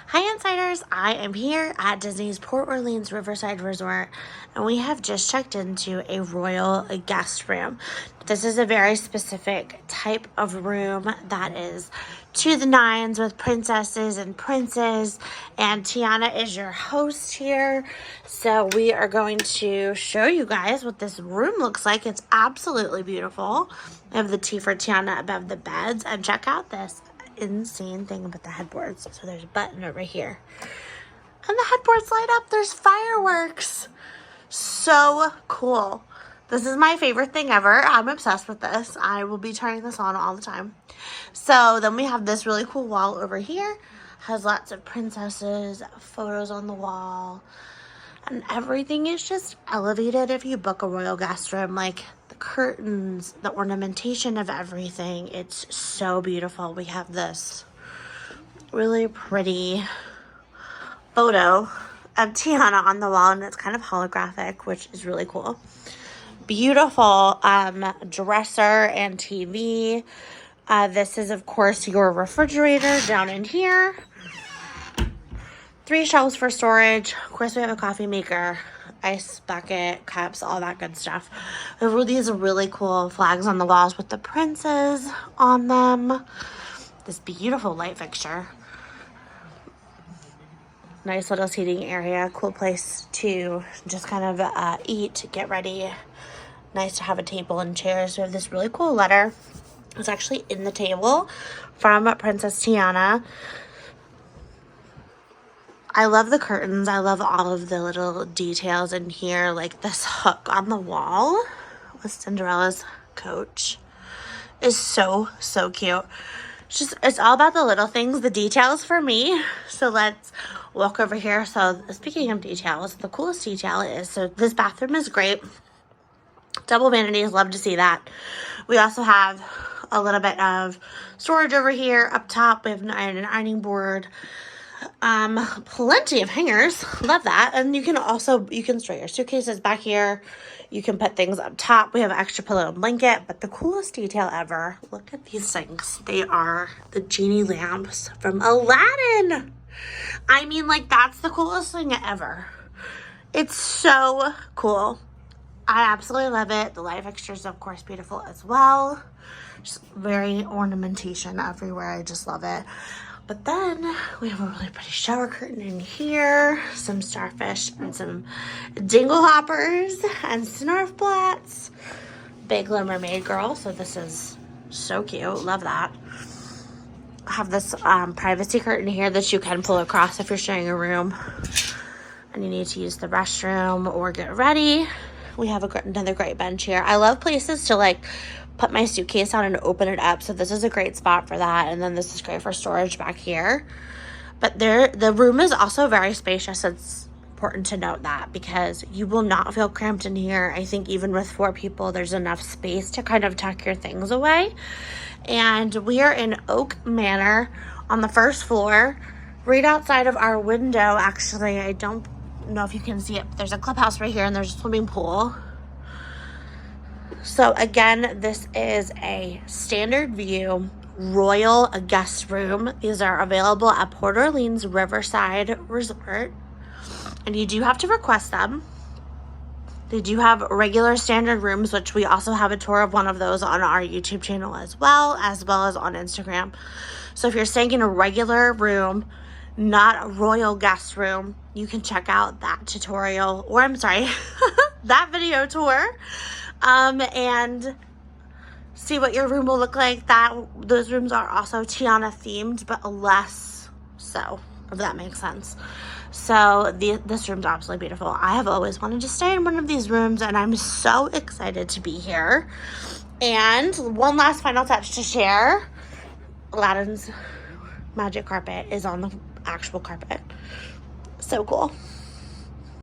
Hi Insiders, I am here at Disney's Port Orleans Riverside Resort and we have just checked into a royal guest room. This is a very specific type of room that is to the nines with princesses and princes, and Tiana is your host here. So we are going to show you guys what this room looks like. It's absolutely beautiful. I have the tea for Tiana above the beds, and check out this insane thing about the headboards. So there's a button over here and the headboards light up. There's fireworks. So cool. This is my favorite thing ever. I'm obsessed with this. I will be turning this on all the time. So then we have this really cool wall over here. Has lots of princesses, photos on the wall, and everything is just elevated if you book a royal guest room. Like the curtains, the ornamentation of everything. It's so beautiful. We have this really pretty photo of Tiana on the wall, and it's kind of holographic, which is really cool. Beautiful dresser and TV. This is, of course, your refrigerator down in here. 3 shelves for storage. Of course, we have a coffee maker, ice bucket, cups, all that good stuff. There were these really cool flags on the walls with the princes on them. This beautiful light fixture. Nice little seating area. Cool place to just kind of eat, get ready. Nice to have a table and chairs. We have this really cool letter. It's actually in the table from Princess Tiana. I love the curtains. I love all of the little details in here, like this hook on the wall with Cinderella's coach is so cute. It's all about the little things, the details for me. So let's walk over here. So speaking of details, the coolest detail is, so this bathroom is great. Double vanities, love to see that. We also have a little bit of storage over here. Up top, we have an ironing board. Plenty of hangers, love that. And you can store your suitcases back here. You can put things up top. We have an extra pillow and blanket, but the coolest detail ever, look at these things. They are the genie lamps from Aladdin. I mean, like, that's the coolest thing ever. It's so cool. I absolutely love it. The light fixtures, of course, beautiful as well. Just very ornamentation everywhere. I just love it. But then we have a really pretty shower curtain in here, some starfish and some dingle hoppers and snarfblats. Big Little Mermaid girl, so this is so cute. Love that. I have this privacy curtain here that you can pull across if you're sharing a room and you need to use the restroom or get ready. We have another great bench here. I love places to like put my suitcase on and open it up. So this is a great spot for that. And then this is great for storage back here. But the room is also very spacious. It's important to note that because you will not feel cramped in here. I think even with 4 people, there's enough space to kind of tuck your things away. And we are in Oak Manor on the first floor, right outside of our window. Actually, I don't know if you can see it, but there's a clubhouse right here and there's a swimming pool. So again, this is a standard view royal guest room. These are available at Port Orleans Riverside Resort, and you do have to request them. They do have regular standard rooms, which we also have a tour of one of those on our YouTube channel as well as on Instagram. So if you're staying in a regular room, not a royal guest room, you can check out that tutorial, or I'm sorry, that video tour. And see what your room will look like. Those rooms are also Tiana themed, but less so, if that makes sense. So this room's absolutely beautiful. I have always wanted to stay in one of these rooms, and I'm so excited to be here. And one last final touch to share. Aladdin's magic carpet is on the actual carpet. So cool.